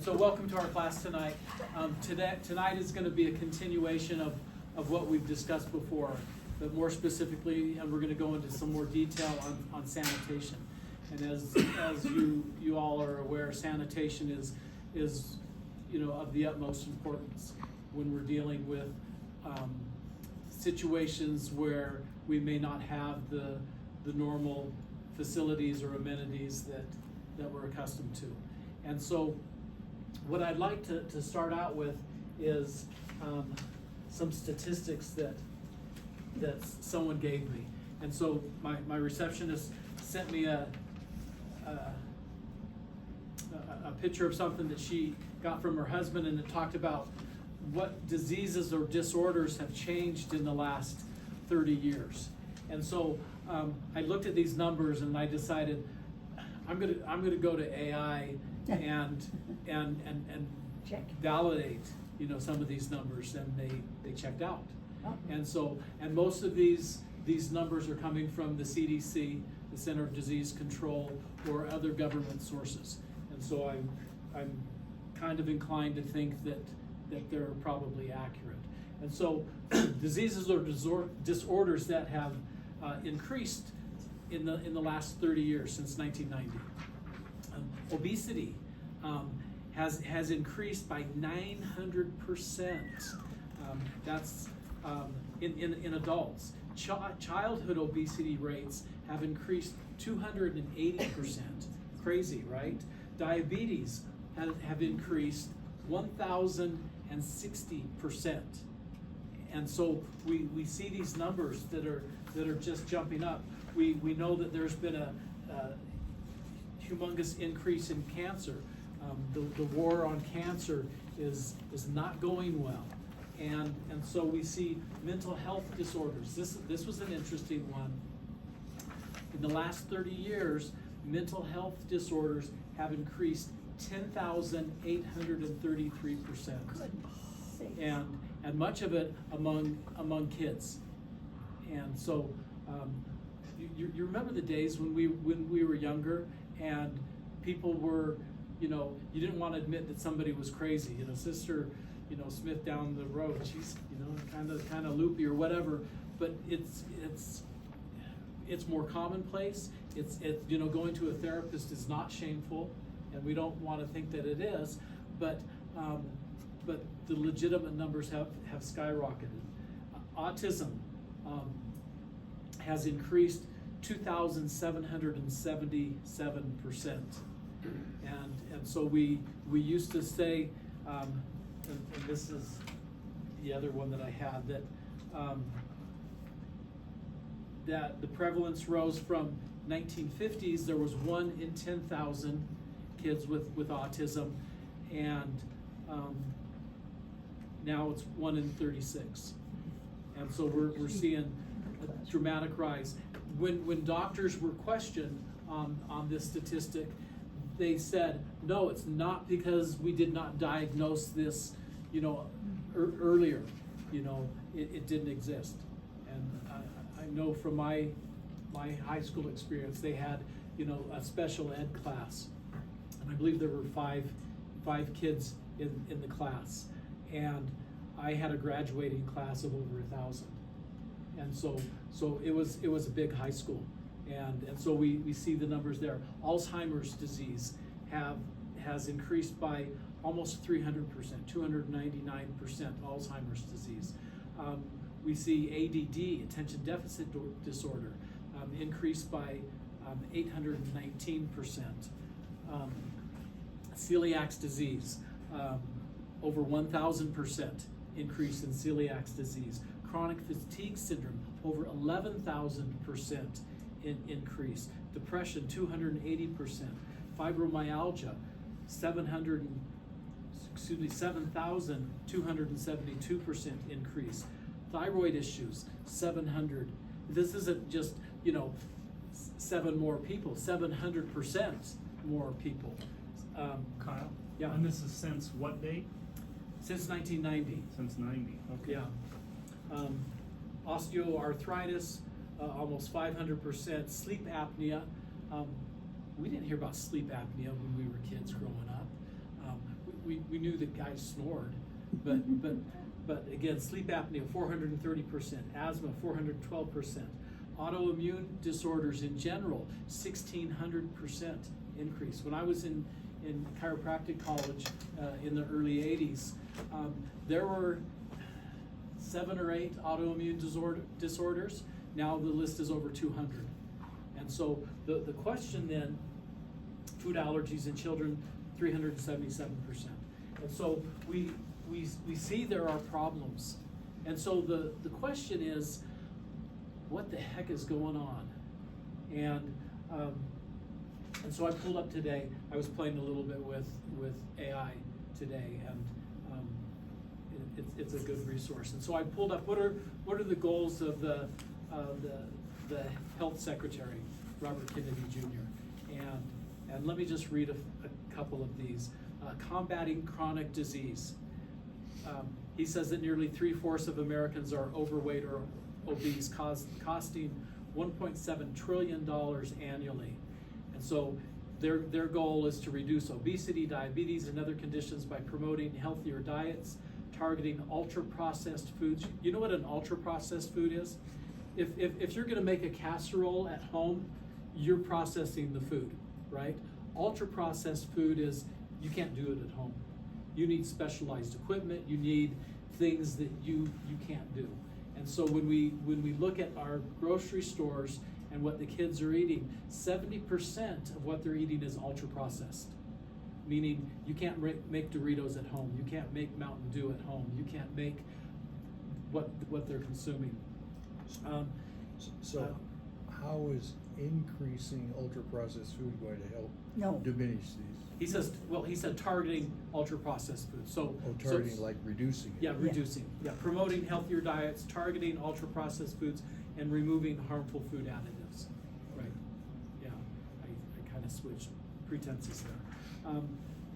so welcome to our class tonight. Tonight is going to be a continuation of what we've discussed before, but more specifically, we're going to go into some more detail on sanitation. And as you all are aware, sanitation is of the utmost importance when we're dealing with situations where we may not have the normal facilities or amenities that we're accustomed to. And so what I'd like to start out with is some statistics that someone gave me. And so my receptionist sent me a picture of something that she got from her husband, and it talked about what diseases or disorders have changed in the last 30 years. And so I looked at these numbers and I decided I'm gonna go to AI and check, validate some of these numbers, and they checked out. Oh. And most of these numbers are coming from the CDC, the Center of Disease Control, or other government sources. And so I'm kind of inclined to think that they're probably accurate. And so diseases or disorders that have increased in the last 30 years, since 1990. Obesity has increased by 900%. That's in adults. Childhood obesity rates have increased 280%. Crazy, right? Diabetes have increased 1,060%. And so we see these numbers that are just jumping up. We know that there's been a humongous increase in cancer. The war on cancer is not going well. And so we see mental health disorders. This was an interesting one. In the last 30 years, mental health disorders have increased 10,833%. And much of it among kids. And so you remember the days when we were younger and people were, you didn't want to admit that somebody was crazy. Sister, Smith down the road, she's, kind of loopy or whatever. But it's more commonplace. It's going to a therapist is not shameful, and we don't want to think that it is. But the legitimate numbers have skyrocketed. Autism has increased 2,777%. And so we used to say, and this is the other one that I had, that the prevalence rose from 1950s, there was 1 in 10,000 kids with autism, and now it's 1 in 36. And so we're seeing a dramatic rise. When doctors were questioned on this statistic, they said, no, it's not because we did not diagnose this, earlier. It didn't exist. And I know from my high school experience, they had, a special ed class, and I believe there were five kids in the class, and I had a graduating class of over 1,000. And so it was a big high school, and so we see the numbers there. Alzheimer's disease has increased by almost 300%, 299% Alzheimer's disease. We see ADD, attention deficit disorder, increased by 819%. Celiac disease, over 1,000% increase in celiac disease. Chronic fatigue syndrome, over 11,000% increase. Depression, 280%. Fibromyalgia, 7,272% increase. Thyroid issues, 700. This isn't just 7 more people, 700% more people. Kyle? Yeah. And this is since what date? Since 1990. Since 90, okay. Yeah. Osteoarthritis, almost 500%. Sleep apnea. We didn't hear about sleep apnea when we were kids growing up. we knew that guys snored, but again, sleep apnea 430%, asthma 412%, autoimmune disorders in general 1,600% increase. When I was in chiropractic college in the early 80s, there were 7 or 8 autoimmune disorders. Now the list is over 200. And so the question then, food allergies in children, 377%. And so we see there are problems. And so the question is, what the heck is going on? And so I pulled up today, I was playing a little bit with AI today, and it's a good resource. And so I pulled up, what are the goals of the Health Secretary, Robert Kennedy Jr. And let me just read a couple of these. Combating chronic disease. He says that nearly 3/4 of Americans are overweight or obese, costing $1.7 trillion annually. And so their goal is to reduce obesity, diabetes, and other conditions by promoting healthier diets, targeting ultra-processed foods. You know what an ultra-processed food is? If you're gonna make a casserole at home, you're processing the food, right? Ultra-processed food is, you can't do it at home. You need specialized equipment, you need things that you can't do. And so when we look at our grocery stores and what the kids are eating, 70% of what they're eating is ultra-processed. Meaning you can't make Doritos at home, you can't make Mountain Dew at home, you can't make what they're consuming. So how is increasing ultra-processed food going to help No. diminish these? He said targeting ultra-processed foods. So Targeting, like reducing it? Yeah, reducing. Yeah, promoting healthier diets, targeting ultra-processed foods, and removing harmful food additives. Right. Yeah, I kind of switched pretenses there.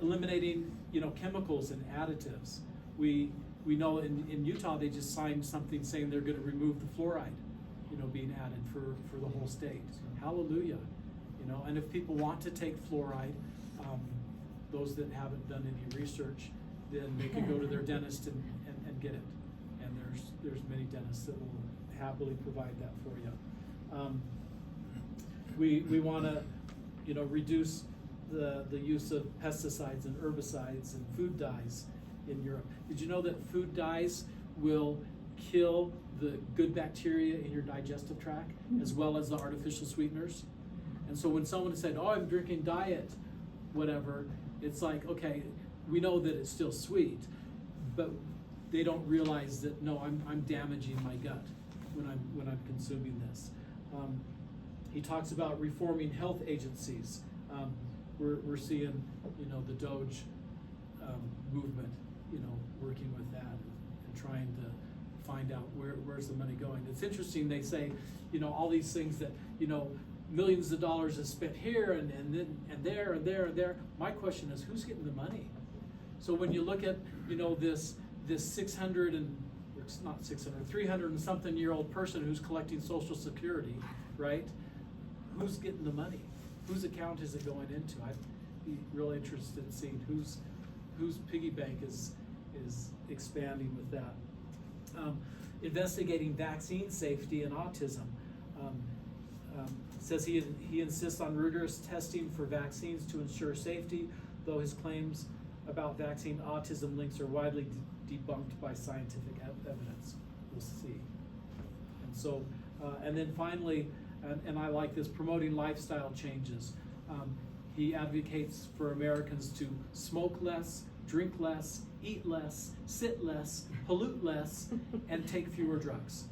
Eliminating, chemicals and additives. We know in Utah they just signed something saying they're going to remove the fluoride, being added for the whole state. Hallelujah. And if people want to take fluoride, those that haven't done any research, then they can go to their dentist and get it. And there's many dentists that will happily provide that for you. We want to, reduce the use of pesticides and herbicides and food dyes in Europe. Did you know that food dyes will kill the good bacteria in your digestive tract as well as the artificial sweeteners? And so when someone said, "Oh, I'm drinking diet, whatever," it's like, okay, we know that it's still sweet, but they don't realize that, no, I'm damaging my gut when I'm consuming this. He talks about reforming health agencies. We're seeing, the Doge movement, working with that and trying to find out where's the money going. It's interesting, they say, all these things that, millions of dollars is spent here and then and there and there and there. My question is, who's getting the money? So when you look at, this 300 and something year old person who's collecting Social Security, right? Who's getting the money? Whose account is it going into? I'd be really interested in seeing whose piggy bank is expanding with that. Investigating vaccine safety and autism. Says he insists on rigorous testing for vaccines to ensure safety, though his claims about vaccine autism links are widely debunked by scientific evidence. We'll see. And so, and then finally, and I like this, promoting lifestyle changes. He advocates for Americans to smoke less, drink less, eat less, sit less, pollute less, and take fewer drugs.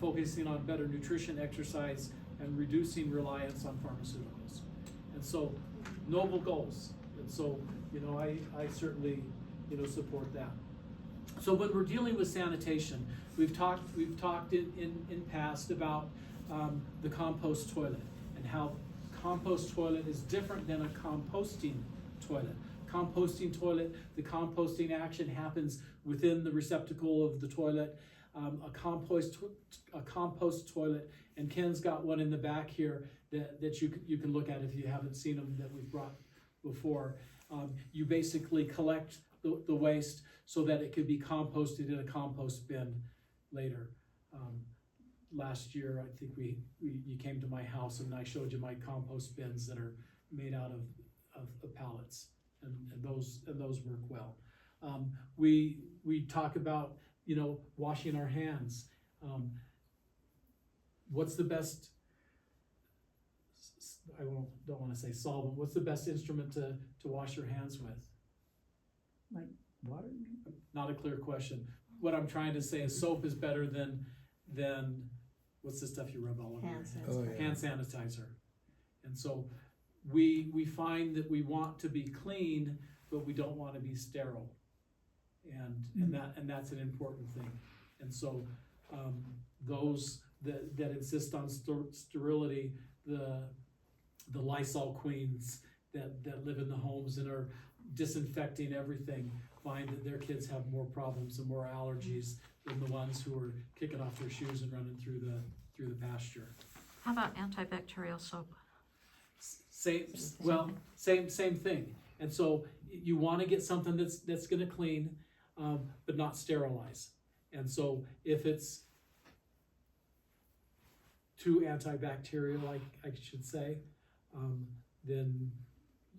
Focusing on better nutrition, exercise, and reducing reliance on pharmaceuticals. And so, noble goals. And so, I certainly, support that. So when we're dealing with sanitation, we've talked in past about the compost toilet and how compost toilet is different than a composting toilet. Composting toilet, the composting action happens within the receptacle of the toilet. A compost toilet, and Ken's got one in the back here that you can look at if you haven't seen them that we've brought before. You basically collect the waste so that it could be composted in a compost bin later. Last year, I think you came to my house and I showed you my compost bins that are made out of pallets, and those work well. We talk about, washing our hands. What's the best, I don't want to say solvent, what's the best instrument to wash your hands with? Like water? Not a clear question. What I'm trying to say is soap is better than what's the stuff you rub all over your hands? Oh, yeah. Hand sanitizer. And so we find that we want to be clean, but we don't want to be sterile. And that's an important thing. And so those that insist on sterility, the Lysol queens that live in the homes and are disinfecting everything, find that their kids have more problems and more allergies than the ones who are kicking off their shoes and running through the pasture. How about antibacterial soap? Same thing. And so you want to get something that's going to clean, but not sterilize. And so if it's too antibacterial, I should say, then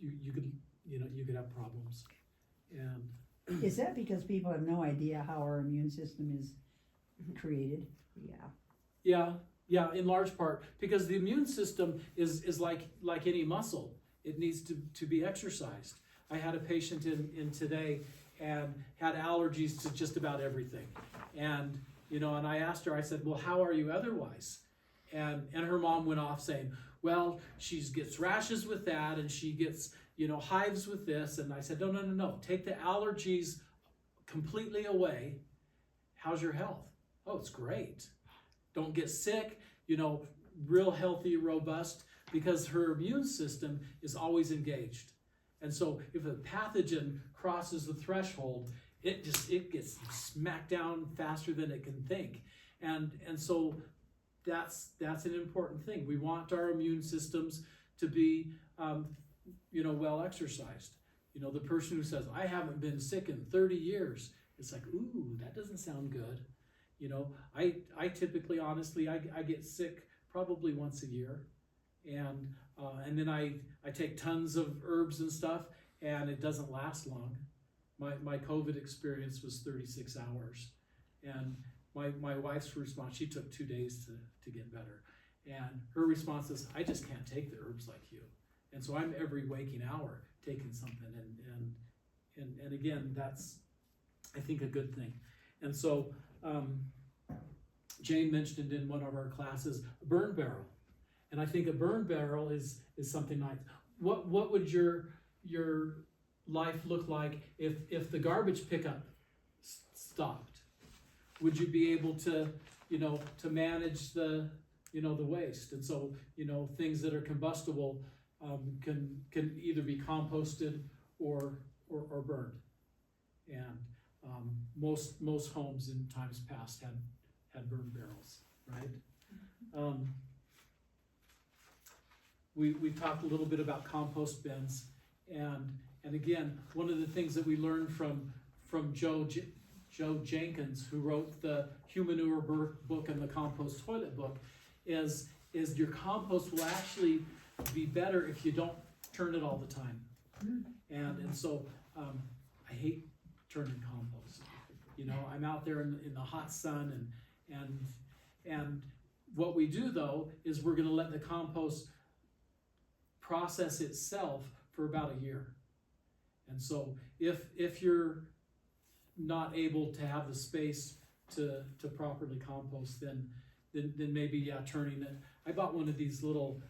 you could have problems. And Is that because people have no idea how our immune system is created? Yeah. yeah, in large part because the immune system is like any muscle. It needs to be exercised. I had a patient in today and had allergies to just about everything. And and I asked her, I said, well, how are you otherwise? And her mom went off saying, well, she gets rashes with that and she gets, hives with this. And I said, no. Take the allergies completely away. How's your health? Oh, it's great. Don't get sick, real healthy, robust, because her immune system is always engaged. And so if a pathogen crosses the threshold, it gets smacked down faster than it can think. And so that's an important thing. We want our immune systems to be, well exercised. The person who says, I haven't been sick in 30 years, it's like, ooh, that doesn't sound good. I typically, honestly, I get sick probably once a year. And then I take tons of herbs and stuff, and it doesn't last long. My COVID experience was 36 hours. And my wife's response, she took 2 days to get better. And her response is, I just can't take the herbs like you. And so I'm every waking hour taking something. And again, that's, I think, a good thing. And so Jane mentioned in one of our classes, a burn barrel. And I think a burn barrel is something nice. What would your life look like if the garbage pickup stopped? Would you be able to manage the waste? And so things that are combustible can either be composted or burned. And most homes in times past had burn barrels, right? We talked a little bit about compost bins, and again, one of the things that we learned from Joe Jenkins, who wrote the Humanure book and the Compost Toilet book, is your compost will actually be better if you don't turn it all the time. And so I hate turning compost. I'm out there in the hot sun, and what we do though is we're going to let the compost process itself for about a year. And so if you're not able to have the space to properly compost, then maybe turning it. I bought one of these little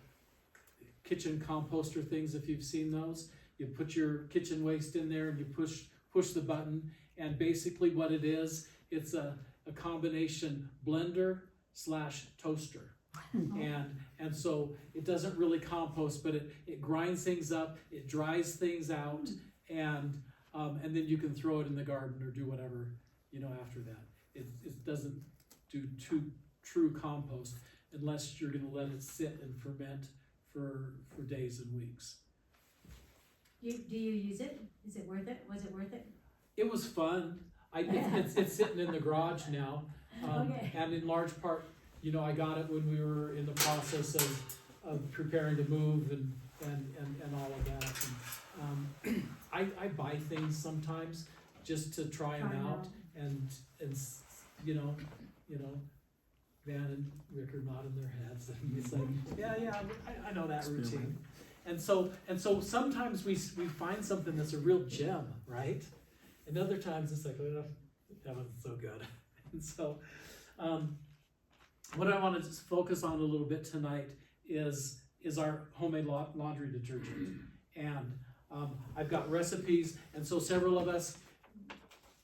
kitchen composter things. If you've seen those, you put your kitchen waste in there and you push the button, and basically what it is, it's a combination blender / toaster. And so it doesn't really compost, but it grinds things up, it dries things out, and then you can throw it in the garden or do whatever after that. It doesn't do true compost unless you're going to let it sit and ferment for days and weeks. Do you use it? Is it worth it? Was it worth it? It was fun. It's sitting in the garage now. Okay. And in large part, you know, I got it when we were in the process of preparing to move and all of that. And, I buy things sometimes just to try them out and you know, Van and Rick are nodding their heads and it's like, yeah, I know that routine. And so sometimes we find something that's a real gem, right? And other times it's like, oh, that wasn't so good. And so, what I want to focus on a little bit tonight is our homemade laundry detergent. And I've got recipes, and so several of us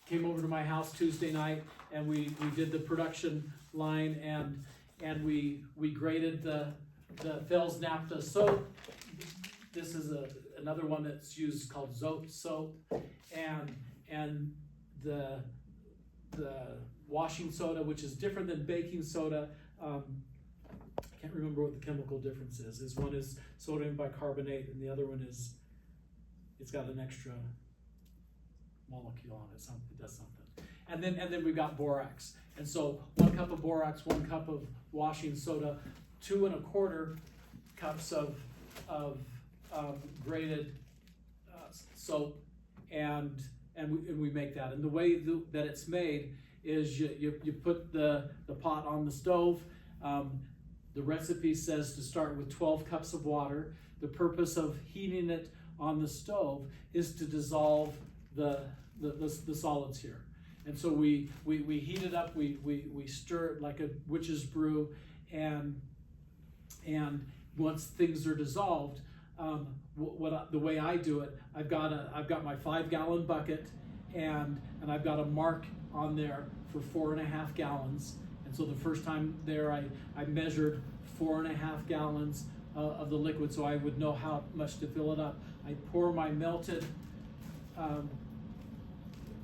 came over to my house Tuesday night, and we did the production line, and we graded the Fells Naphtha soap. This is another one that's used called Zote soap, and the washing soda, which is different than baking soda. I can't remember what the chemical difference is. One is sodium bicarbonate, and the other one is, it's got an extra molecule on it, it does something. And then we've got borax. And so 1 cup of borax, 1 cup of washing soda, 2 1/4 cups of graded soap, and we make that. And the way that it's made is you put the pot on the stove. The recipe says to start with 12 cups of water. The purpose of heating it on the stove is to dissolve the solids here. And so we heat it up, we stir it like a witch's brew, and once things are dissolved, the way I do it, I've got my 5-gallon bucket, and I've got a mark on there for 4.5 gallons. And so the first time there, I measured 4.5 gallons of the liquid, so I would know how much to fill it up. I pour my melted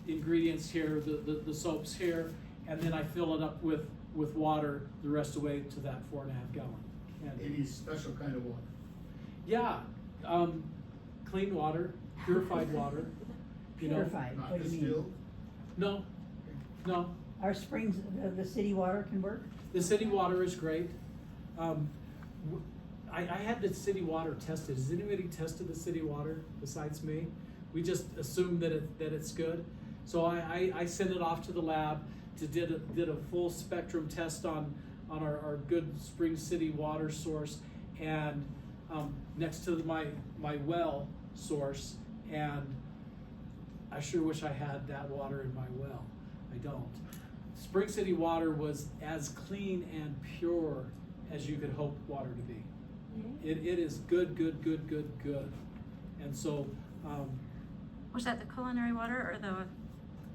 ingredients here, the soaps here, and then I fill it up with water the rest of the way to that 4.5 gallon. And Any special kind of water? yeah, clean water, purified water. You know, Purified, Not what do you mean? distilled? no. Our springs, the city water can work? The city water is great. I had the city water tested. Has anybody tested the city water besides me? We just assumed that it's good. So I sent it off to the lab did a full spectrum test on our good Spring City water source, and next to my well source, and I sure wish I had that water in my well. I don't. Spring City water was as clean and pure as you could hope water to be. It is good. And so Was that the culinary water or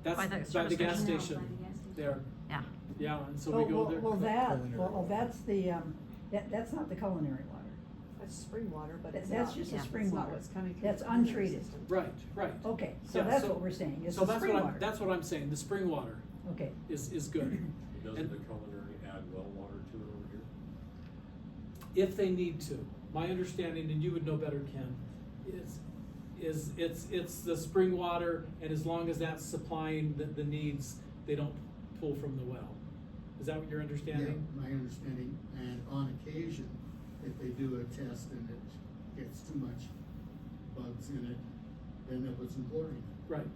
that's by the by service the gas station? station By the gas station. there. Yeah. Yeah, and so we go there. That's the, that's not the culinary water. That's spring water, but it's That's not. just yeah. the spring It's not water. what's coming through That's the culinary untreated. system. Right. Okay, so Yeah, that's so- what we're saying, is So the that's spring water. that's what I'm saying. The spring water Okay, is good. Doesn't And- the culinary add well water to it over here? If they need to. My understanding, and you would know better, Ken, is it's the spring water, and as long as that's supplying the needs, they don't pull from the well. Is that what your understanding? Yeah, my understanding, and on occasion, if they do a test and it gets too much bugs in it, then they put some chlorine. Right.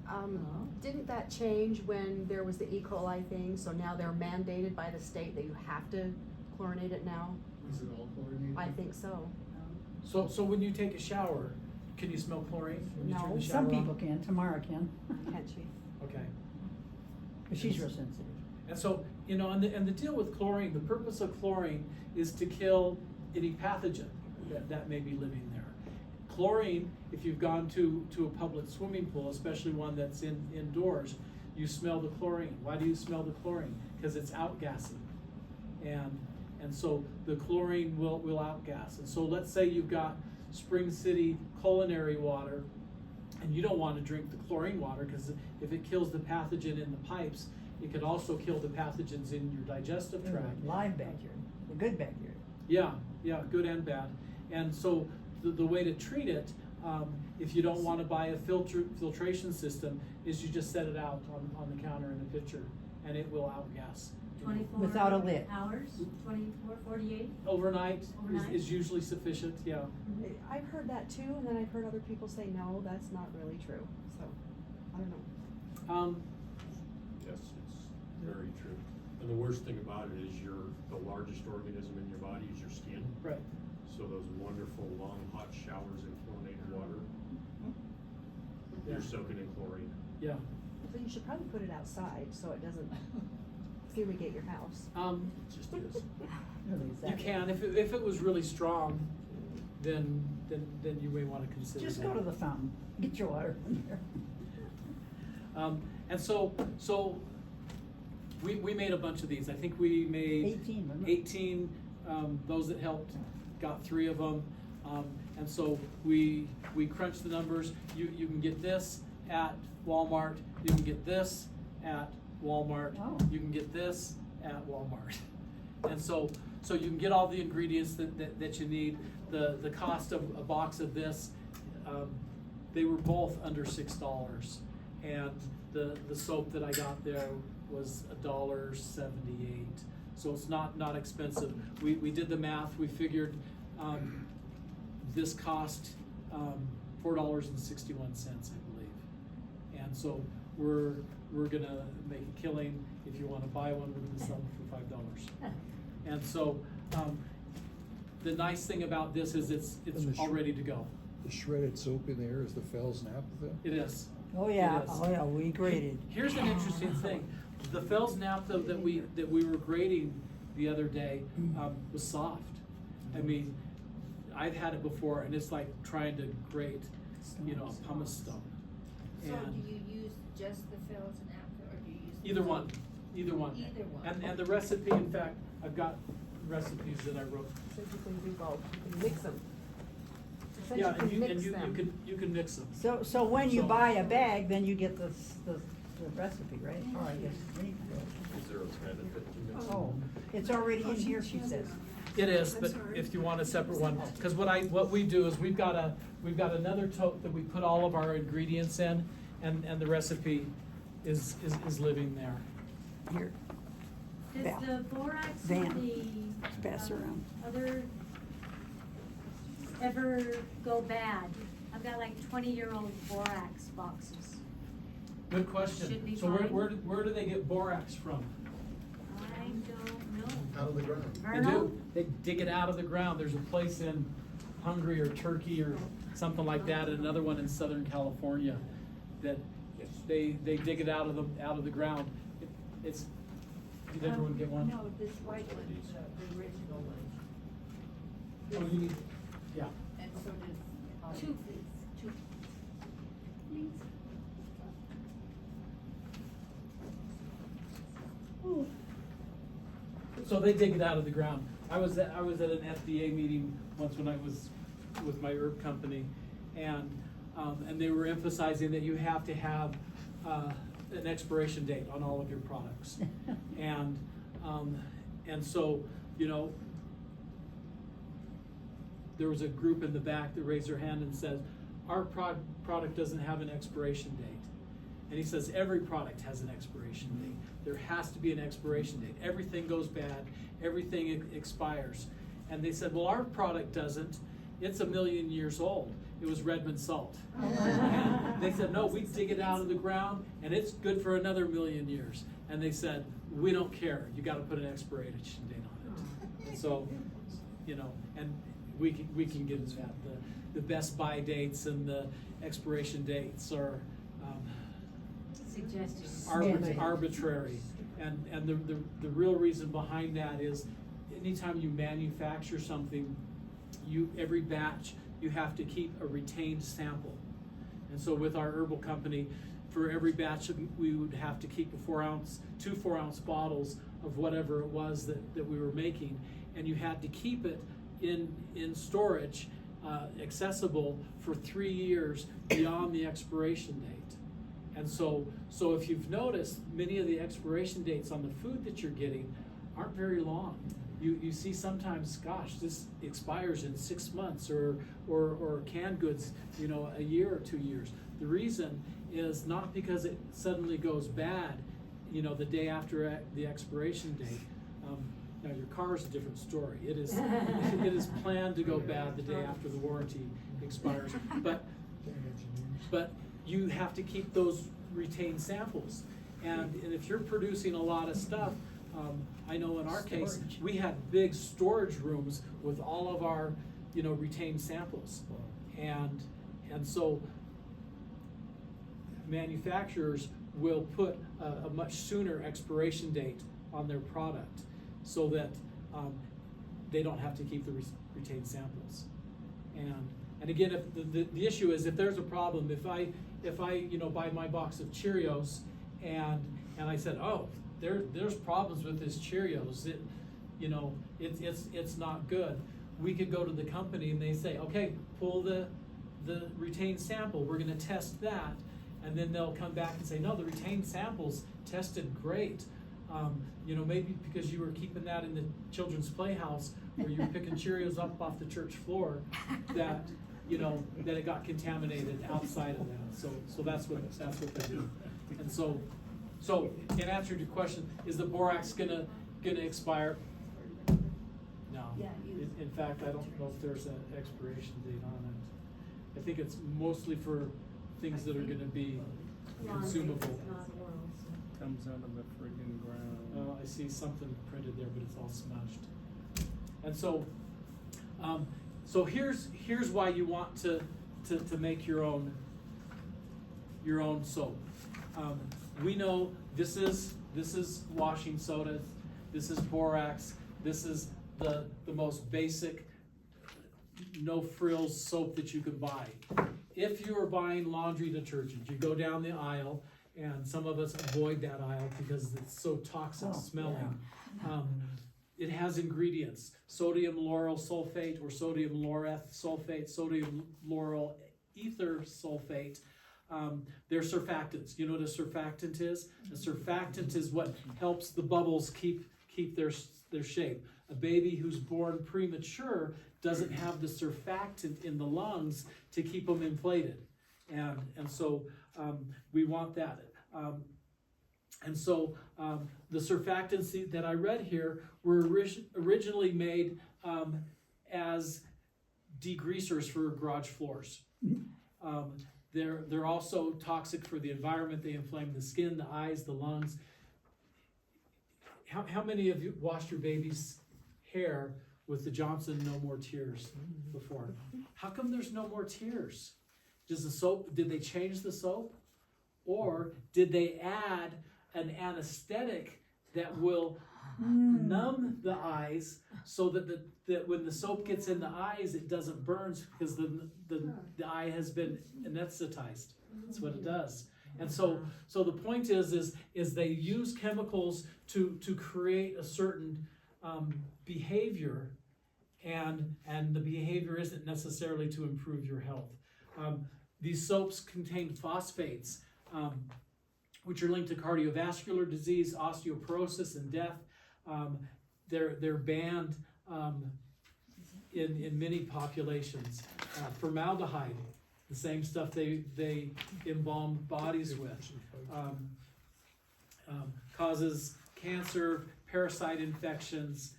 Didn't that change when there was the E. coli thing, so now they're mandated by the state that you have to chlorinate it now? Is it all chlorinated? I think so. So when you take a shower, can you smell chlorine when you turn No. the shower some on? people can, Tamara can, Can't she? Okay. but she's real sensitive. And so, you know, and the deal with chlorine, the purpose of chlorine is to kill any pathogen that may be living there. Chlorine, if you've gone to a public swimming pool, especially one that's indoors, you smell the chlorine. Why do you smell the chlorine? Because it's outgassing. And so the chlorine will outgas. And so let's say you've got Spring City culinary water, and you don't want to drink the chlorine water, because if it kills the pathogen in the pipes, it could also kill the pathogens in your digestive tract. Live bacteria, the good bacteria. Yeah, good and bad. And so the way to treat it, If you don't wanna buy a filtration system, is you just set it out on the counter in a pitcher, and it will outgas. 24 Without a lid. hours, 24, 48? Overnight Overnight? is usually sufficient, yeah. I've heard that too, and then I've heard other people say, no, that's not really true, so, I don't know. Yes, it's very true. And the worst thing about it is the largest organism in your body is your skin. Right. So those wonderful long hot showers in chlorinated water, Yeah. you're soaking in chlorine. Yeah. So you should probably put it outside, so it doesn't irrigate your house. It just is. Really, is You that- can, if it was really strong, then you may wanna consider Just that. go to the fountain, get your water from there. And so we made a bunch of these. I think we made 18, wasn't it? 18, those that helped, got 3 of them. And so we crunched the numbers. You can get this at Walmart. You can get this at Walmart. Oh. You can get this at Walmart. And so you can get all the ingredients that you need. The cost of a box of this, they were both under $6. And the soap that I got there was $1.78. So it's not expensive. We did the math. We figured this cost $4.61, I believe. And so we're gonna make a killing. If you wanna buy one, we're gonna sell them for $5. And so the nice thing about this is it's And the all ready to go. The shredded soap in there is the Fells naphtha? It is. Oh, yeah, It is. oh, yeah, we graded. Here's an interesting thing. The Fells naphtha that we were grading the other day was soft. I mean, I've had it before, and it's like trying to grate, a pumice stone. So And do you use just the Phil's and naphtha, or do you use? either one. Either one. And the recipe, in fact, I've got recipes that I wrote. So you can do both, you can mix them. It says Yeah, you can mix them. you can mix them. So when you So- buy a bag, then you get the recipe, right? Or I guess, Is there a benefit to mixing? oh, it's already in here, she says. It is, but if you want a separate one, because what we do is we've got another tote that we put all of our ingredients in, and the recipe is living there. Here, Val. Does the borax Van. and the Pass around. other ever go bad? I've got like 20-year-old borax boxes. Good question. Should be So fine. where do they get borax from? I don't know. Out of the ground. They Vernal? do. They dig it out of the ground. There's a place in Hungary or Turkey or something like that, and another one in Southern California that they dig it out of the ground. It's, did everyone get one? No, this white one, the original one, Oh, you need, yeah. and so does. Two, please. Two. So they dig it out of the ground. I was at an FDA meeting once when I was with my herb company, and they were emphasizing that you have to have an expiration date on all of your products, and so there was a group in the back that raised their hand and says, our product doesn't have an expiration date. And he says, every product has an expiration date. There has to be an expiration date. Everything goes bad, everything expires. And they said, well, our product doesn't. It's 1 million years old. It was Redmond salt. And they said, no, we dig it out of the ground and it's good for another 1 million years. And they said, we don't care. You gotta put an expiration date on it. And so, and we can get into that. The best buy dates and the expiration dates are Suggestions. arbitrary. And the real reason behind that is anytime you manufacture something, every batch, you have to keep a retained sample. And so with our herbal company, for every batch, we would have to keep two 4-ounce bottles of whatever it was that we were making. And you had to keep it in storage, accessible for 3 years beyond the expiration date. And so if you've noticed, many of the expiration dates on the food that you're getting aren't very long. you see sometimes, gosh, this expires in 6 months, or canned goods, you know, a year or 2 years. The reason is not because it suddenly goes bad, you know, the day after the expiration date. Now your car is a different story. It is it is planned to go bad the day after the warranty expires. But you have to keep those retained samples. And if you're producing a lot of stuff, I know in our case, we had big storage rooms with all of our, you know, retained samples. And so manufacturers will put a much sooner expiration date on their product so that they don't have to keep the retained samples. And again, if the issue is, if there's a problem, if I you know, buy my box of Cheerios and I said, oh, there's problems with this Cheerios, you know, it's not good. We could go to the company and they say, okay, pull the retained sample, we're gonna test that, and then they'll come back and say, no, the retained samples tested great. You know, maybe because you were keeping that in the children's playhouse where you were picking Cheerios up off the church floor, that, you know, that it got contaminated outside of that. So that's what they do. And so in answer to your question, is the borax gonna expire? No. Yeah, In fact, I don't know if there's an expiration date on it. I think it's mostly for things that are gonna be consumable. Comes out of the friggin' ground. I see something printed there, but it's all smudged. And so here's why you want to make your own soap. We know this is washing soda, this is borax, this is the most basic no frills soap that you can buy. If you are buying laundry detergent, you go down the aisle, and some of us avoid that aisle because it's so toxic smelling. It has ingredients: sodium lauryl sulfate or sodium laureth sulfate, sodium lauryl ether sulfate. They're surfactants. You know what a surfactant is? A surfactant is what helps the bubbles keep their shape. A baby who's born premature doesn't have the surfactant in the lungs to keep them inflated, and so we want that. And so the surfactants that I read here were originally made as degreasers for garage floors. They're also toxic for the environment. They inflame the skin, the eyes, the lungs. How many of you washed your baby's hair with the Johnson No More Tears before? How come there's no more tears? Did they change the soap? Or did they add an anesthetic that will numb the eyes so that when the soap gets in the eyes, it doesn't burn because the eye has been anesthetized. That's what it does. And so the point is they use chemicals to create a certain behavior, and the behavior isn't necessarily to improve your health. These soaps contain phosphates, which are linked to cardiovascular disease, osteoporosis, and death. They're banned in many populations. Formaldehyde, the same stuff they embalm bodies with, causes cancer, parasite infections.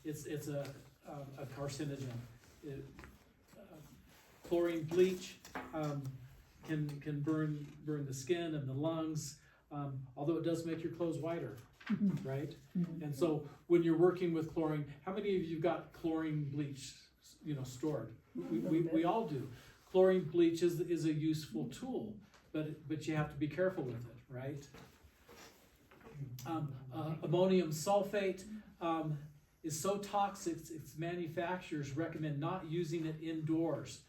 It's a carcinogen. Chlorine bleach can burn the skin and the lungs, although it does make your clothes whiter, right? And so when you're working with chlorine, how many of you got chlorine bleach, stored? We all do. Chlorine bleach is a useful tool, but you have to be careful with it, right? Ammonium sulfate is so toxic, its manufacturers recommend not using it indoors.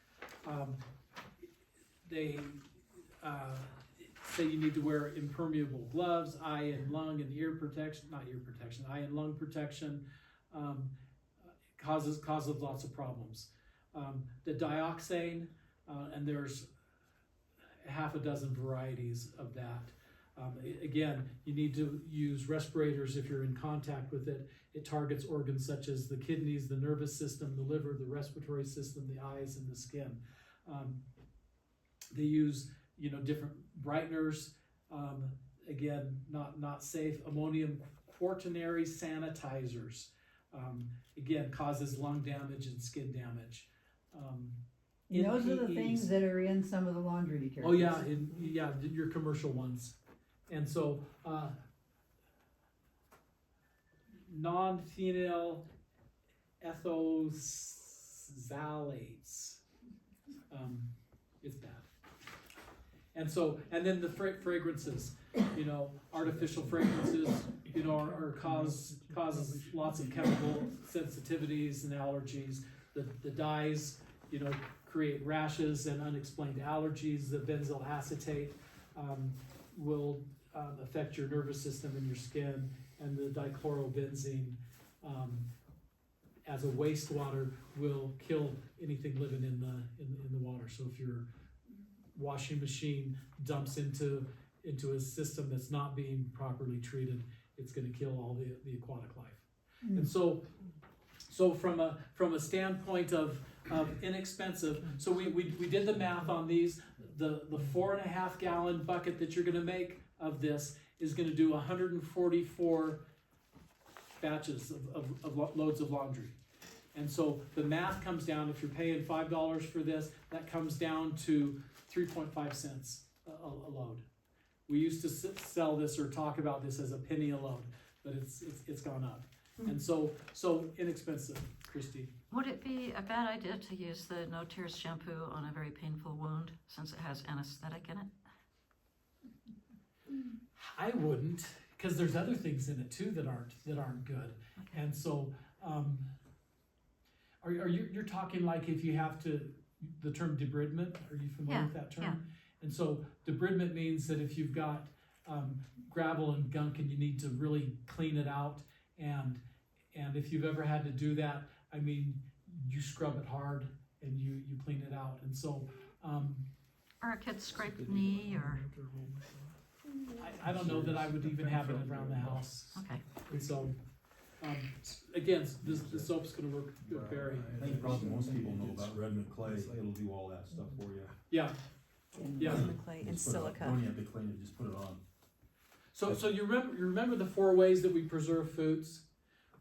They say you need to wear impermeable gloves, eye and lung and eye and lung protection. Causes lots of problems. The dioxane, and there's half a dozen varieties of that. Again, you need to use respirators if you're in contact with it. It targets organs such as the kidneys, the nervous system, the liver, the respiratory system, the eyes, and the skin. They use, different brighteners. Again, not safe. Ammonium quaternary sanitizers. Again, causes lung damage and skin damage. And those are the NPEs. things that are in some of the laundry detergents. Oh yeah, your commercial ones. And so, non-phenyl ethoxylates. It's bad. And then the fragrances, artificial fragrances, causes lots of chemical sensitivities and allergies. The dyes, create rashes and unexplained allergies. The benzyl acetate will affect your nervous system and your skin, and the dichlorobenzene as a wastewater will kill anything living in the water. So if your washing machine dumps into a system that's not being properly treated, it's going to kill all the aquatic life. And so from a standpoint of inexpensive, so we did the math on these. The 4.5 gallon bucket that you're going to make of this is going to do 144 batches of loads of laundry. And so the math comes down, if you're paying $5 for this, that comes down to 3.5 cents a load. We used to sell this or talk about this as a penny a load, but it's gone up. And so inexpensive, Christy. Would it be a bad idea to use the No Tears shampoo on a very painful wound since it has anesthetic in it? I wouldn't, because there's other things in it too that aren't good. Okay. And so, you're talking like if you have to, the term debridement, are you familiar with that term? Yeah. And so debridement means that if you've got gravel and gunk and you need to really clean it out, and if you've ever had to do that, I mean, you scrub it hard and you clean it out. And so, Or a kid scraped knee, or, I don't know that I would even have it around the house. okay. And so, again, the soap's gonna work good, Barry. I think probably most people know about Redmond clay, it'll do all that stuff for you. Yeah, yeah. Clay Just put it on. Don't even have to clean it, just put it on. So you remember the 4 ways that we preserve foods?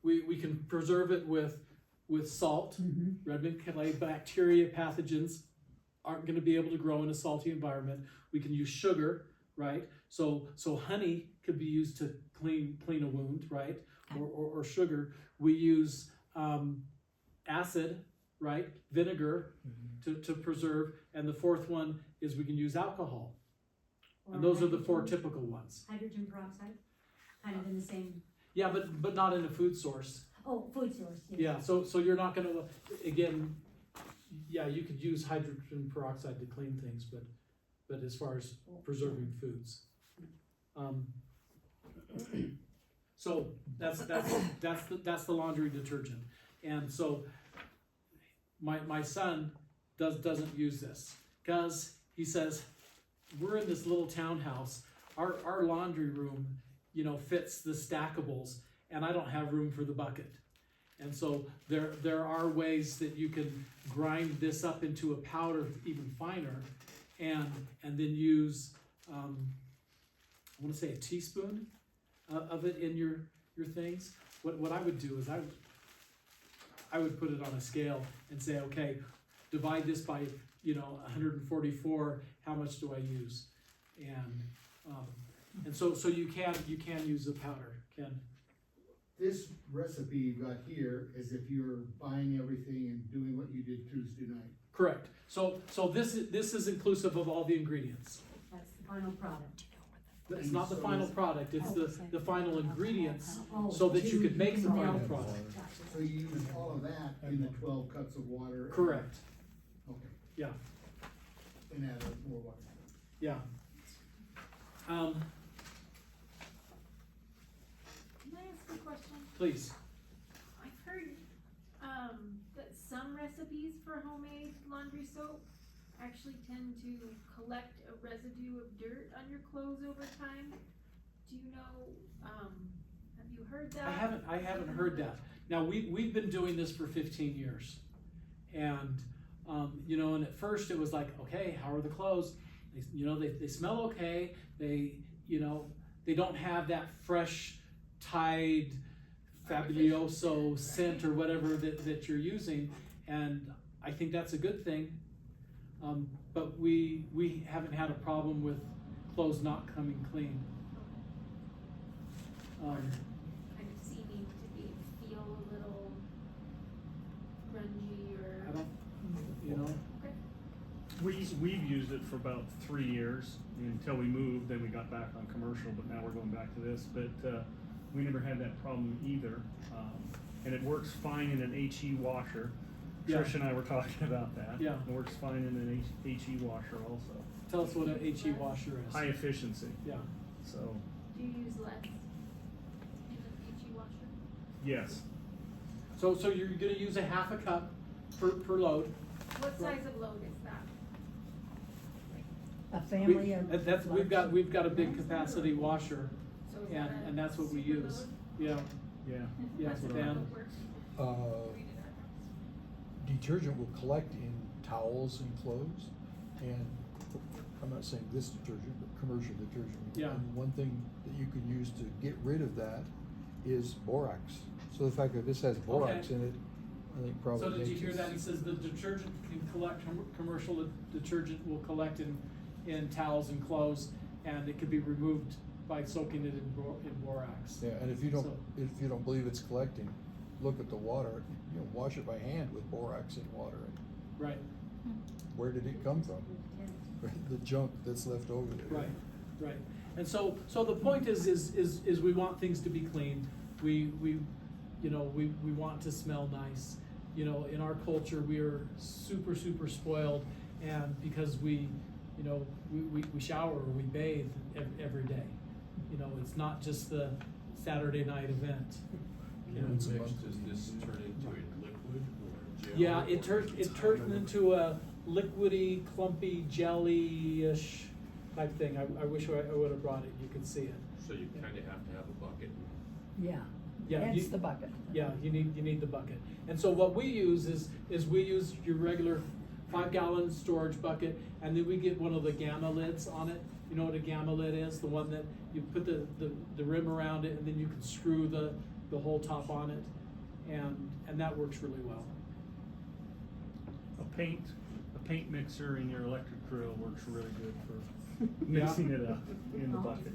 We can preserve it with salt. Redmond clay bacteria pathogens aren't going to be able to grow in a salty environment. We can use sugar, right? So honey could be used to clean a wound, right? Or sugar. We use acid, right? Vinegar to preserve. And the 4th one is we can use alcohol. And those are the 4 typical ones. Hydrogen peroxide, kind of in the same, Yeah, but not in a food source. food source, yes. Yeah, so you're not gonna, again, yeah, you could use hydrogen peroxide to clean things, but as far as preserving foods. So that's the laundry detergent. And so my son doesn't use this, because he says, we're in this little townhouse, our laundry room, fits the stackables, and I don't have room for the bucket. And so there are ways that you can grind this up into a powder even finer, and then use, I want to say a teaspoon of it in your things. What I would do is I would put it on a scale and say, okay, divide this by 144. How much do I use? And so you can use the powder, Ken. This recipe you got here is if you're buying everything and doing what you did Tuesday night. Correct. So this is inclusive of all the ingredients. That's the final product. It's not the final product, it's the final ingredients, Oh, so that you could make the final okay. product. Gotcha. So you use all of that in the 12 cups of water? Correct. Okay, Yeah, and add more water. yeah. Can I ask a question? Please. I've heard, that some recipes for homemade laundry soap actually tend to collect a residue of dirt on your clothes over time. Do you know, have you heard that? I haven't heard that. Now, we've been doing this for 15 years. And, you know, and at first it was like, okay, how are the clothes? They smell okay. They don't have that fresh, Tide, Fabuloso scent or whatever that you're using. And I think that's a good thing. But we haven't had a problem with clothes not coming clean. Kind of seeming to feel a little grungy or. I don't, you know. Okay. We've used it for about 3 years until we moved, then we got back on commercial, but now we're going back to this. But we never had that problem either. And it works fine in an HE washer. Yeah. Trish and I were talking about that. Yeah. It works fine in an HE washer also. Tell us what an HE washer is. High efficiency. Yeah. So, Do you use less in an HE washer? yes. So you're gonna use a half a cup per load. What size of load is that? A family of. We've got a big capacity washer, So is that and a that's what we super use. load? Yeah. Yeah. Yeah, That's Dan. what it works. Detergent will collect in towels and clothes, and I'm not saying this detergent, but commercial detergent. Yeah. And one thing that you can use to get rid of that is borax. So the fact that this has borax Okay. in it, I think probably So did you makes hear it- that? He says the detergent can collect, commercial detergent will collect in towels and clothes, and it could be removed by soaking it in borax. Yeah, and if you don't, So- if you don't believe it's collecting, look at the water, wash it by hand with borax in water. And Right, where did it come from? The junk that's left over there. right. And so the point is we want things to be clean. We want to smell nice. You know, in our culture, we are super spoiled, and because we shower or we bathe every day. You know, it's not just the Saturday night event. You know, mixed, does this turn into a liquid or a gel? Yeah, or it turns it's into a liquidy, clumpy, jelly-ish type thing. I wish I would have brought it. You could see it. So you kind of have to have a bucket. Yeah. Yeah, Hence you- the bucket. Yeah, you need the bucket. And so what we use is we use your regular 5-gallon storage bucket, and then we get one of the gamma lids on it. You know what a gamma lid is? The one that you put the rim around it, and then you can screw the whole top on it, and that works really well. A paint mixer in your electric drill works really good for Yeah. mixing it up in the bucket.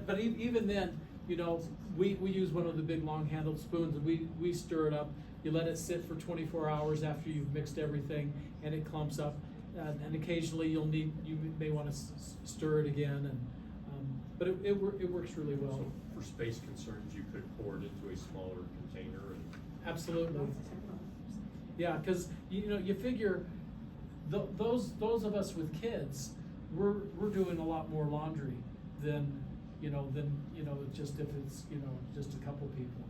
But even then, you know, we use one of the big long-handled spoons, and we stir it up. You let it sit for 24 hours after you've mixed everything, and it clumps up. And occasionally you may want to stir it again, but it works really well. So for space concerns, you could pour it into a smaller container and. Absolutely. Yeah, because you figure those of us with kids, we're doing a lot more laundry than just if it's just a couple people,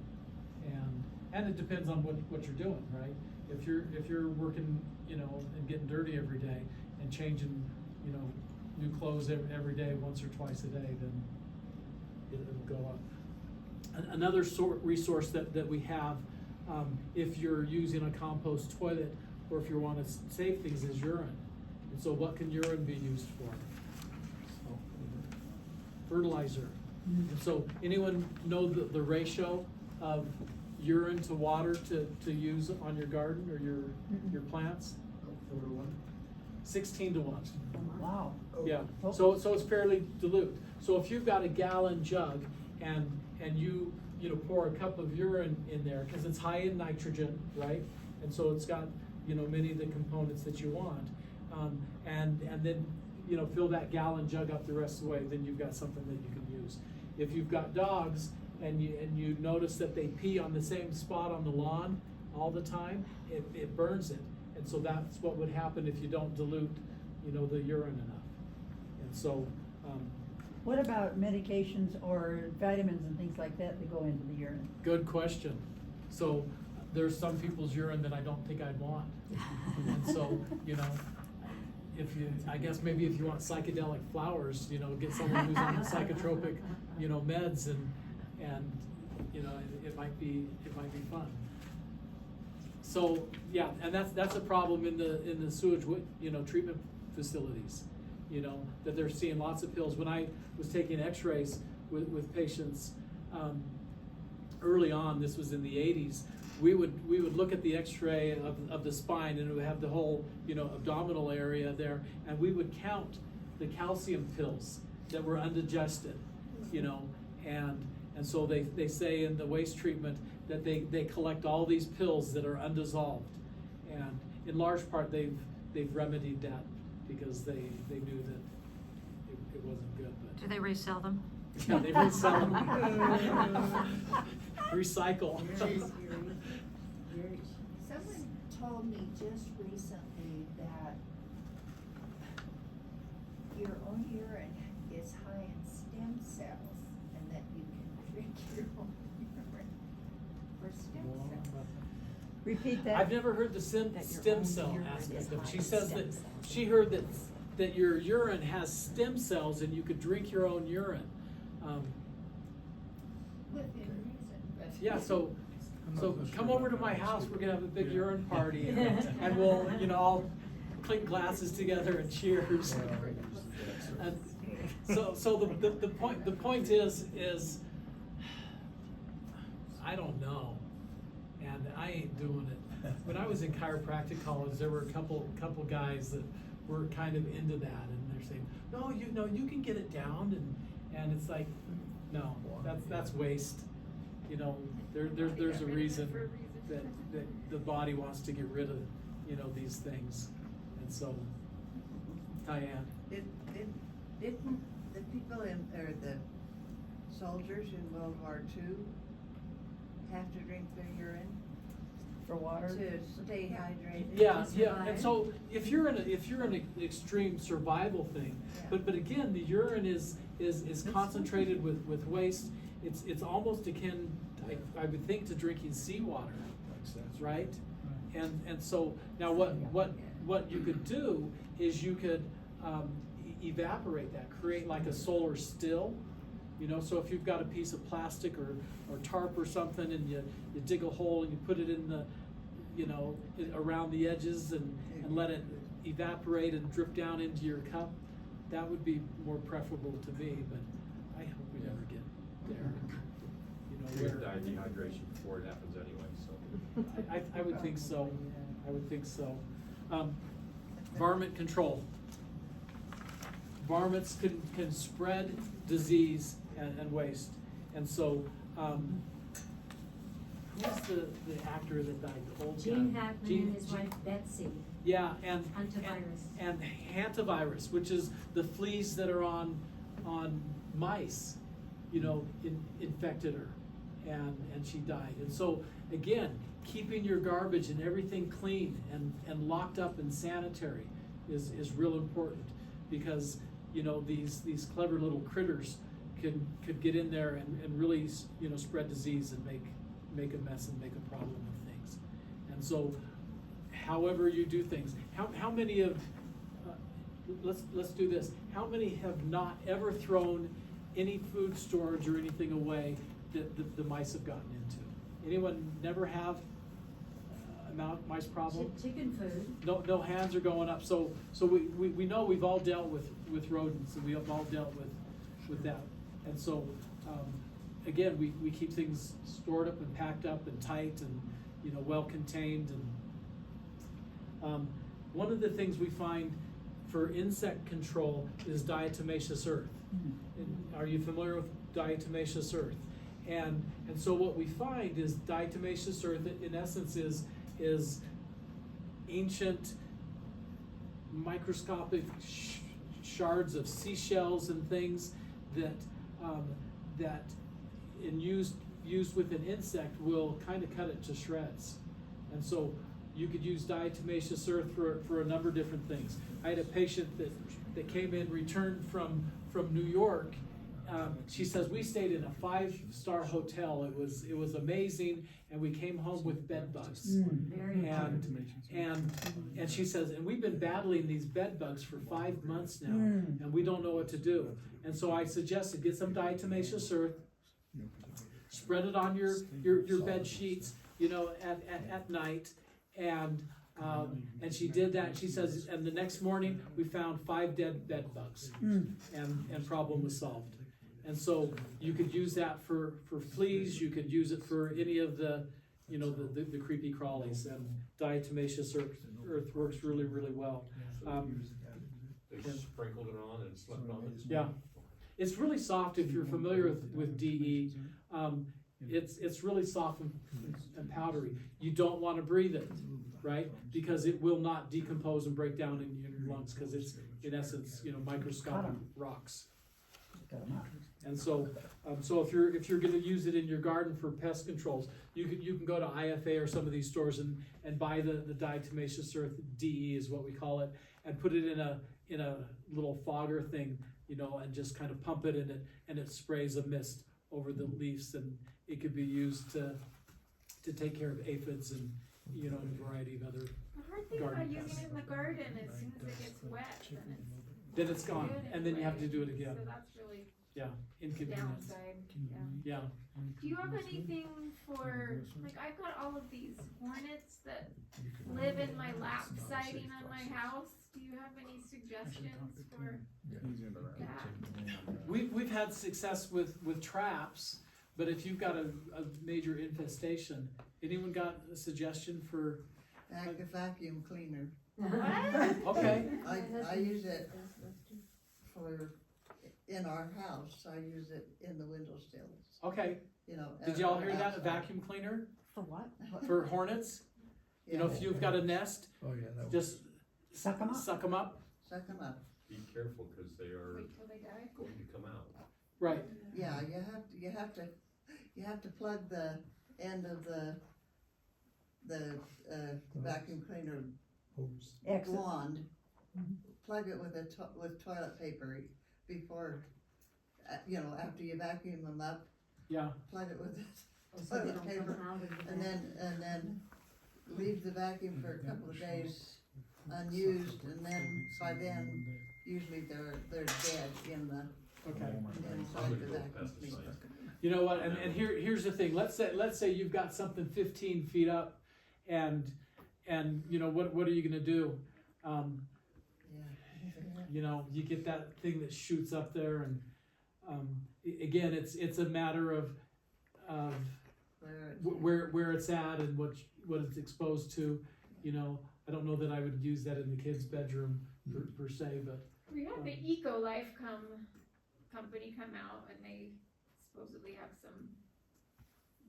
and it depends on what you're doing, right? If you're working and getting dirty every day and changing new clothes every day, once or twice a day, then it'll go up. Another resource that we have, if you're using a compost toilet or if you want to save things, is urine. And so what can urine be used for? Fertilizer. And so anyone know the ratio of urine to water to use on your garden or your plants? 4-to-1. 16 to 1. Wow. Yeah, so it's fairly dilute. So if you've got a gallon jug and you pour a cup of urine in there, because it's high in nitrogen, right? And so it's got many of the components that you want, and then fill that gallon jug up the rest of the way, then you've got something that you can use. If you've got dogs and you notice that they pee on the same spot on the lawn all the time, it burns it. And so that's what would happen if you don't dilute the urine enough. And so What about medications or vitamins and things like that go into the urine? good question. So there's some people's urine that I don't think I'd want. And so I guess maybe if you want psychedelic flowers, you know, get someone who's on psychotropic, you know, meds and, you know, it might be fun. So, yeah, and that's a problem in the sewage, you know, treatment facilities, you know, that they're seeing lots of pills. When I was taking x-rays with patients, early on, this was in the 80s, we would look at the x-ray of the spine, and it would have the whole, you know, abdominal area there, and we would count the calcium pills that were undigested, you know, and so they say in the waste treatment that they collect all these pills that are undissolved, and in large part they've remedied that because they knew that it wasn't good. But Do they resell them? yeah, they resell them. Recycle. Someone told me just recently that your own urine is high in stem cells and that you can drink your own urine for stem cells. Repeat that. I've never heard the That your stem own cell urine aspect is of it. high She in says stem that cells. she heard that your urine has stem cells and you could drink your own urine. Within reason, but. Yeah, so come over to my house. We're gonna have a big urine party, and we'll, you know, all clink glasses together and cheers. And so the point is I don't know, and I ain't doing it. When I was in chiropractic college, there were a couple guys that were kind of into that, and they're saying, no, you can get it down, and it's like, no, that's waste. You know, there's a reason that the body wants to get rid of, you know, these things, and so, Diane. Didn't the people or the soldiers in World War II have to drink their urine For water? to stay hydrated? Yeah, to yeah, survive? and so if you're in an extreme survival thing, Yeah. but again, the urine is concentrated with waste. It's almost akin, I would think, to drinking seawater, right? And so now what you could do is you could evaporate that, create like a solar still, you know. So if you've got a piece of plastic or tarp or something, and you dig a hole and you put it in the, you know, around the edges and let it evaporate and drip down into your cup, that would be more preferable to me. But I hope we never get there. You know, You're gonna where die of dehydration before it happens anyway, so. I would think so. I would think so. Varmint control. Varmints can spread disease and waste. And so, who's the actor that died? The old Gene guy? Hackman and his wife Betsy. Yeah, and Hantavirus. and hantavirus, which is the fleas that are on mice, you know, infected her, and she died. And so again, keeping your garbage and everything clean and locked up and sanitary is real important, because you know these clever little critters could get in there and really, you know, spread disease and make a mess and make a problem of things. And so, however you do things, how many of let's do this. How many have not ever thrown any food storage or anything away that the mice have gotten into? Anyone never have a mice problem? Chicken food. No hands are going up. So we know we've all dealt with rodents, and we have all dealt with that. And so again, we keep things stored up and packed up and tight and, you know, well contained. And one of the things we find for insect control is diatomaceous earth. And are you familiar with diatomaceous earth? And so what we find is diatomaceous earth, in essence, is ancient microscopic shards of seashells and things that in used with an insect will kind of cut it to shreds. And so you could use diatomaceous earth for a number of different things. I had a patient that came in, returned from New York, she says, we stayed in a 5-star hotel. It was amazing, and we came home with bed bugs. Very And she says, and we've been battling these bed bugs for 5 months now, and we don't know what to do. And so I suggested get some diatomaceous earth, spread it on your bed sheets, you know, at night, and she did that. She says, and the next morning we found 5 dead bed bugs, and problem was solved. And so you could use that for fleas. You could use it for any of the, you know, the creepy crawlies. And diatomaceous earth works really, really well. They sprinkled it on and slept on it? Yeah. It's really soft if you're familiar with DE. It's really soft and powdery. You don't want to breathe it, right? Because it will not decompose and break down in your lungs, because it's, in essence, you know, microscopic rocks. And so, if you're going to use it in your garden for pest controls, you can go to IFA or some of these stores and buy the diatomaceous earth, DE is what we call it, and put it in a little fogger thing, you know, and just kind of pump it in it, and it sprays a mist over the leaves, and it could be used to take care of aphids and, you know, a variety of other The hard thing about garden using pests. it in the garden, as soon as it gets wet, Then it's gone, and then you have to do it again. So that's really Yeah, inconvenience. downside, Yeah. Do you have anything for, like, I've got all of these hornets that live in my lap siding on my house. Do you have any suggestions for that? We've had success with traps, but if you've got a major infestation, anyone got a suggestion for? Like a vacuum cleaner. What? Okay. I use it for, in our house, I use it in the windowsills, Okay. you know. Did y'all hear that? A outside. vacuum cleaner For what? for hornets? You know, if you've got a nest, Oh, yeah, that was. just Suck 'em up. Suck them up. Suck them up. Be careful, cause they are Wait till they die? going to come out. Right. Yeah, you have to plug the end of the vacuum cleaner Hose. Exit. wand, plug it with toilet paper before, you know, after you vacuum them up, Yeah. plug it with toilet paper, and then leave the vacuum for a couple of days unused, and then by then, usually they're dead in the, Okay. inside the vacuum cleaner. You know what? And here's the thing. Let's say you've got something 15 feet up, and you know what are you gonna do? You know, you get that thing that shoots up there, and again, it's a matter of where it's at and what it's exposed to. You know, I don't know that I would use that in the kid's bedroom per se, but We had the Eco-Life company come out, and they supposedly have some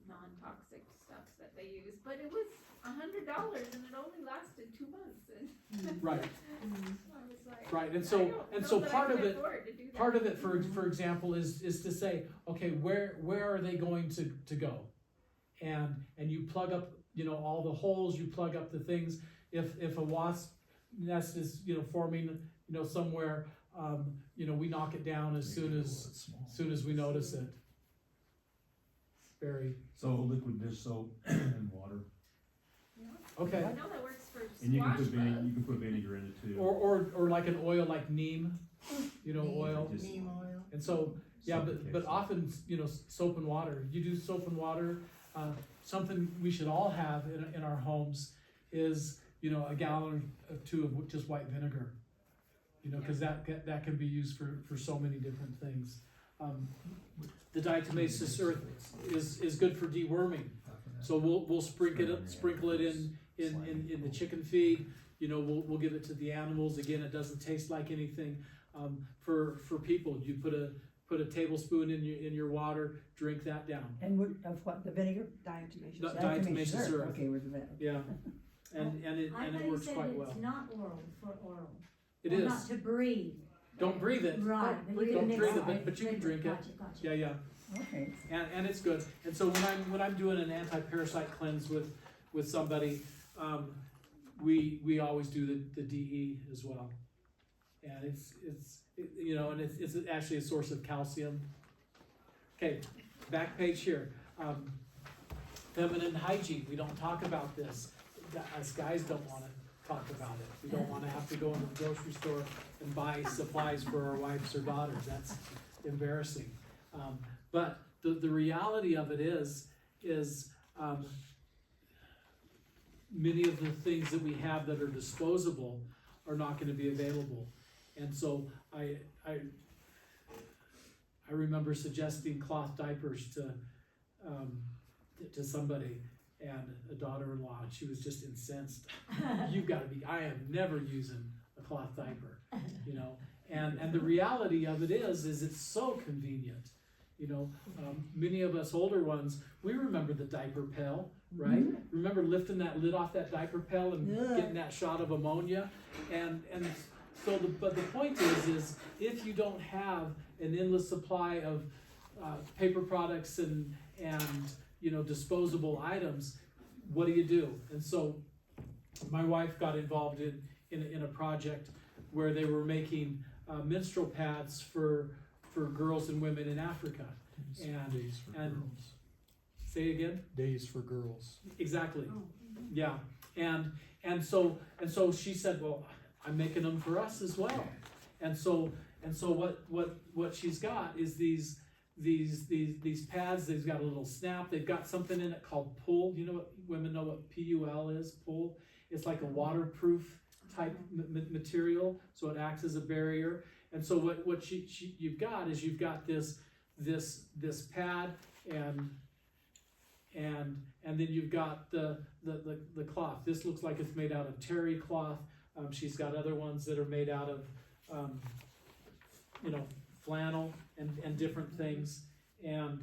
non-toxic stuff that they use, but it was $100 and it only lasted 2 months. And right. I was like, Right, and I so don't know that I part can of it, afford to do that. part of it, for example, is to say, okay, where are they going to go, and you plug up, you know, all the holes, you plug up the things. If a wasp nest is, you know, forming, you know, somewhere, you know, we knock it down as soon as we notice it. Barry. So liquid dish soap and water, Okay. I know that works for and you can squash put bugs. you can put vinegar in it too. Or like an oil like neem, you know, oil. Just- Neem oil. And so, yeah, but Suffocate. often, you know, soap and water. You do soap and water. Something we should all have in our homes is, you know, a gallon or two of just white vinegar. You know, because that can be used for so many different things. The diatomaceous earth is good for deworming. So we'll sprinkle it in the chicken feed. You know, we'll give it to the animals. Again, it doesn't taste like anything. For people, you put a tablespoon in your water, drink that down. And of what, the vinegar? Diatomaceous earth. Okay, where's the vinegar? Yeah, and it works quite well. It's not oral for oral. It Or is. Not to breathe. Don't breathe it. Right. but you Don't can breathe mix it, but you can drink it. Gotcha, gotcha. Yeah. Okay. And it's good. And so when I'm doing an anti-parasite cleanse with somebody, we always do the DE as well. And it's you know, and it's actually a source of calcium Okay, back page here. Feminine hygiene, we don't talk about this. Us guys don't wanna talk about it. We don't wanna have to go into the grocery store and buy supplies for our wives or daughters. That's embarrassing. But the reality of it is many of the things that we have that are disposable are not gonna be available. And so I remember suggesting cloth diapers to somebody, and a daughter-in-law, and she was just incensed. You've gotta be, I am never using a cloth diaper, you know? And the reality of it is it's so convenient. You know, many of us older ones, we remember the diaper pail, right? Remember lifting that lid off that diaper pail and getting that shot of ammonia? And so but the point is if you don't have an endless supply of paper products and you know, disposable items, what do? And so my wife got involved in a project where they were making menstrual pads for girls and women in Africa. Days for girls. Say again? Days for girls. Exactly. Yeah. And so she said, well, I'm making them for us as well. And so what she's got is these pads. They've got a little snap. They've got something in it called pull. You know what women know what PUL is? Pull. It's like a waterproof type material, so it acts as a barrier. And so what you've got is you've got this pad and then you've got the cloth. This looks like it's made out of terry cloth. She's got other ones that are made out of you know, flannel and different things. And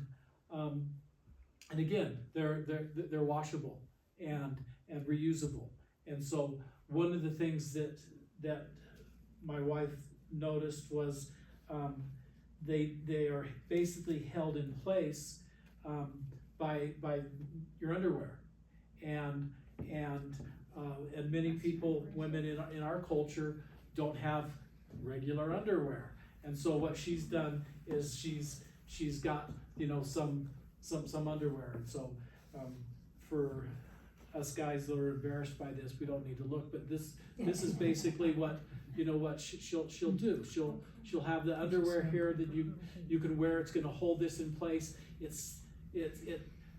again, they're washable and reusable. And so one of the things that my wife noticed was they are basically held in place by your underwear, and many people, women in our culture, don't have regular underwear. And so what she's done is she's got, you know, some underwear. And so for us guys that are embarrassed by this, we don't need to look. But this is basically what, you know, what she'll do. She'll have the underwear here that you can wear. It's going to hold this in place.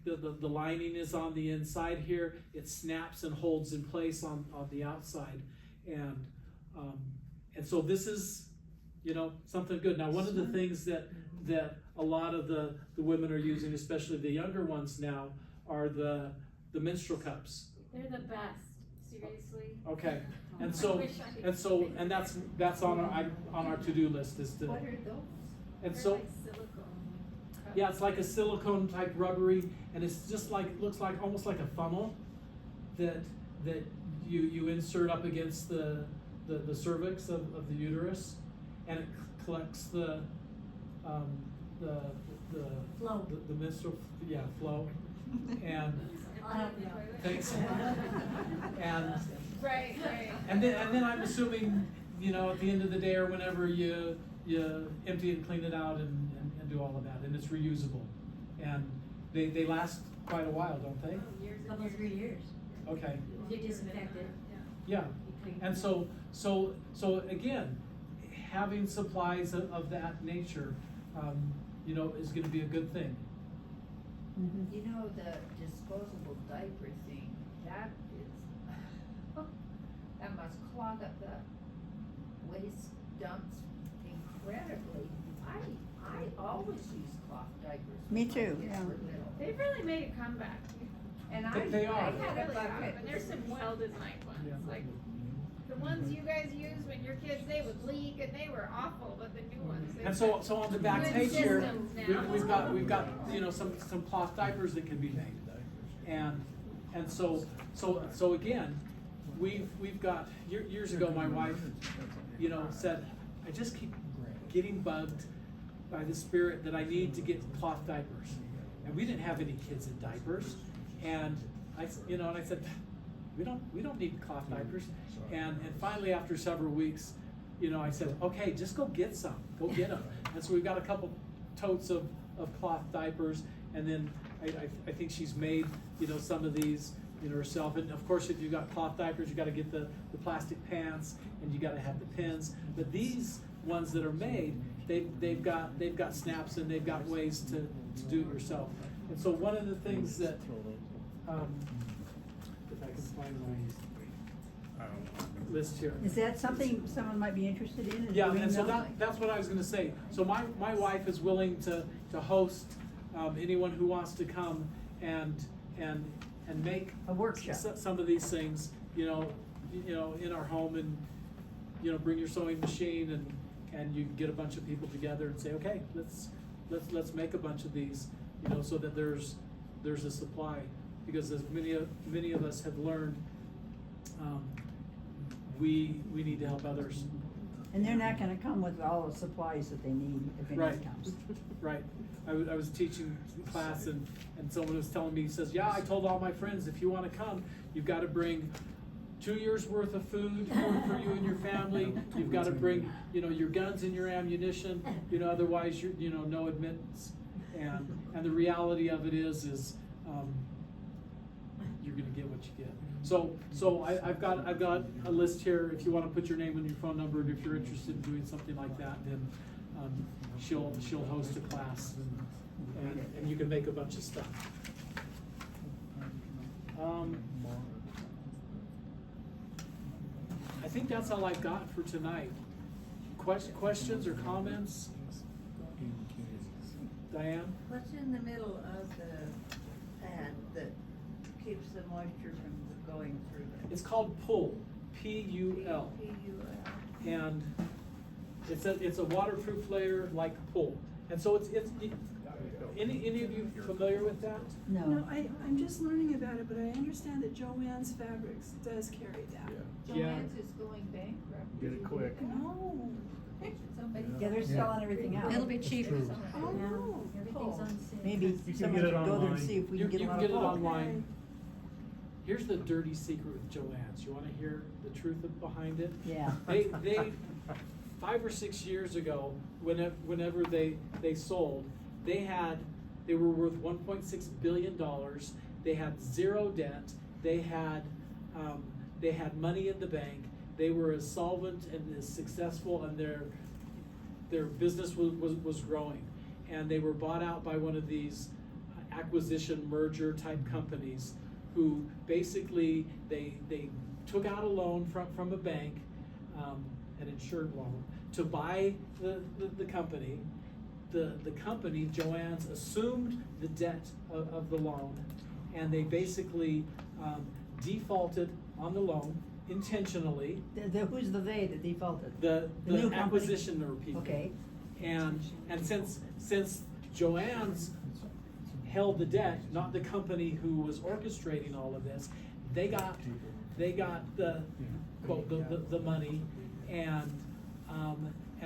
The lining is on the inside here. It snaps and holds in place on the outside, and so this is, you know, something good. Now, one of the things that a lot of the women are using, especially the younger ones now, are the menstrual cups. They're the best, seriously. Okay, and that's on our to-do list is to. What are those? And They're so. like silicone cups. Yeah, it's like a silicone type rubbery, and it's just like, it looks like almost like a funnel that you insert up against the cervix of the uterus, and it collects the Flow. the menstrual flow, and thanks. Right. And then I'm assuming, you know, at the end of the day or whenever you empty it and clean it out and do all of that, and it's reusable, and they last quite a while, don't they? Couple, 3 years. Okay. If you disinfect it. Yeah. And so again, having supplies of that nature, you know, is going to be a good thing. You know, the disposable diaper thing, that is, that must clog up the waste dumps incredibly. I always use cloth diapers. Me when my too, kids yeah. were little. They've really made a comeback. And They are. I They had a really have, bucket. and there's some well-designed ones. Yeah. Like the ones you guys used when your kids, they would leak and they were awful, but the new ones. they've And so got on the back good page here, systems now. we've got you know some cloth diapers that can be made, and so again, we've got years ago my wife, you know, said, I just keep getting bugged by the spirit that I need to get cloth diapers, and we didn't have any kids in diapers, and I said, we don't need cloth diapers, and finally after several weeks, you know, I said, okay, just go get some, go get them. And so we've got a couple totes of cloth diapers, and then I think she's made, you know, some of these, you know, herself. And of course, if you've got cloth diapers, you gotta get the plastic pants, and you gotta have the pins. But these ones that are made, they've got snaps, and they've got ways to do it yourself. And so one of the things that, if I can find my list here. Is that something someone might be interested in? is Yeah, doing and so that? that's what I was gonna say. So my wife is willing to host anyone who wants to come and make A workshop. some of these things, you know, in our home, and, you know, bring your sewing machine, and you can get a bunch of people together and say, okay, let's make a bunch of these, you know, so that there's a supply. Because as many of us have learned, we need to help others. And they're not gonna come with all the supplies that they need if anyone Right. comes. Right. I was teaching class, and someone was telling me, he says, yeah, I told all my friends, if you wanna come, you've gotta bring 2 years worth of food for you and your family. You've gotta bring, you know, your guns and your ammunition, you know, otherwise you're, you know, no admittance. And the reality of it is you're gonna get what you get. So I've got a list here. If you wanna put your name and your phone number, and if you're interested in doing something like that, then she'll host a class, and you can make a bunch of stuff. I think that's all I've got for tonight. Questions or comments? Diane? What's in the middle of the pad that keeps the moisture from going through it? It's called Pull, P-U-L. P-U-L. And it's a waterproof layer like Pull. And so it's any of you familiar with that? No. I'm just learning about it, but I understand that Joann's Fabrics does carry that. Yeah. Joann's is going bankrupt. Get it quick. No. Somebody. Yeah, they're selling everything out. It'll be cheap. Oh, no. Everything's on sale. Maybe You can someone get should it go there and online. see if we You can get can a lot get of it bulk. online. Here's the dirty secret with Joann's. You wanna hear the truth behind it? Yeah. They 5 or 6 years ago, whenever they sold, they were worth $1.6 billion. They had zero debt. They had money in the bank. They were as solvent and as successful, and their business was growing. And they were bought out by one of these acquisition merger type companies, who basically they took out a loan from a bank, an insured loan, to buy the company. The company, Joann's, assumed the debt of the loan, and they basically defaulted on the loan intentionally. Who's the they that defaulted? The new company? acquisitioner people. Okay. And since Joann's held the debt, not the company who was orchestrating all of this, they got the quote the money, and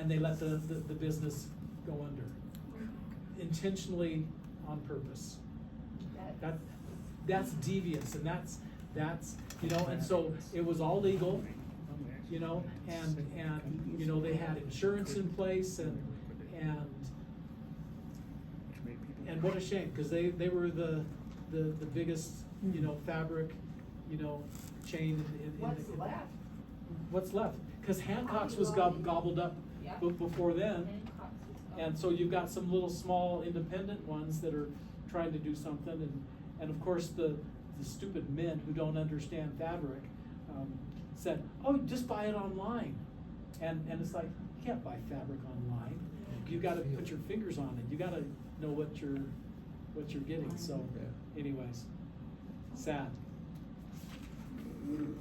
they let the business go under, intentionally, on purpose. That's devious, and that's you know, and so it was all legal, you know, and you know, they had insurance in place, and what a shame, because they were the biggest, you know, fabric, you know, chain in What's left? What's left? Because Hancock's was gobbled up before then. Hancock's is gone. And so you've got some little small independent ones that are trying to do something, and of course the stupid men who don't understand fabric said, oh, just buy it online. And it's like, you can't buy fabric online. You gotta put your fingers on it. You gotta know what you're getting. So anyways, sad.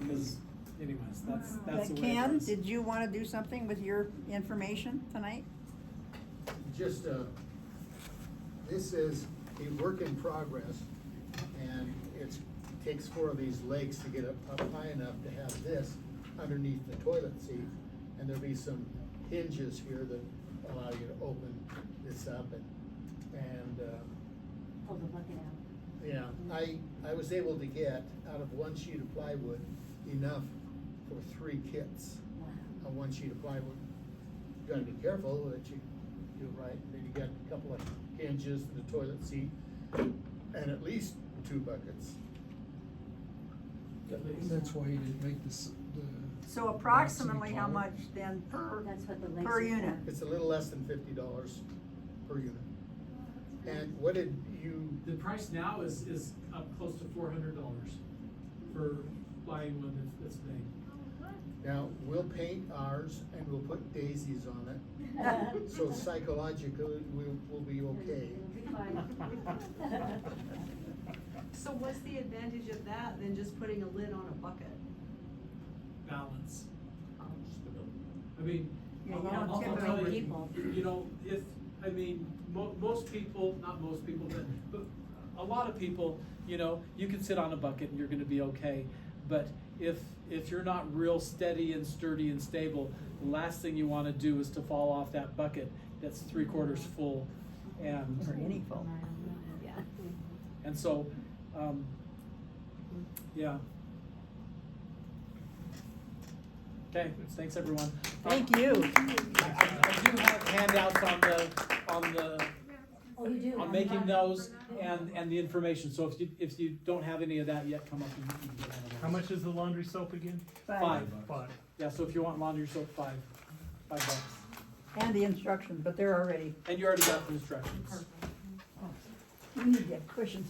Because anyways, that's the way it Ken, is. did you wanna do something with your information tonight? Just, this is a work in progress, and it takes 4 of these legs to get up high enough to have this underneath the toilet seat, and there'll be some hinges here that allow you to open this up, and Pull the bucket out. yeah, I was able to get out of 1 sheet of plywood enough for 3 kits Wow. on 1 sheet of plywood. You gotta be careful that you do it right. And then you got a couple of hinges for the toilet seat, and at least 2 buckets. That's why you didn't make this, So approximately how much then That's what the lakes. per unit? It's a little less than $50 per unit. And what did you, The price now is up close to $400 for buying one that's made. now, we'll paint ours and we'll put daisies on it, so psychologically, we'll be okay. It'll be fine. So what's the advantage of that than just putting a lid on a bucket? Balance. I mean, Yeah, I'll- you don't I'll typically tell you, people. you know, I mean, most people, not most people, but a lot of people, you know, you can sit on a bucket and you're gonna be okay. But if you're not real steady and sturdy and stable, the last thing you wanna do is to fall off that bucket that's 3/4 full. And, Or any full. Yeah. and so, yeah. Okay, thanks everyone. Thank you. I do have handouts on the Oh, you do? on making those and the information, so if you don't have any of that yet, come up and you can get one of those. How much is the laundry soap again? Five. Five. Yeah, so if you want laundry soap, $5. And the instructions, but they're already, And you already got the instructions. we need to get cushions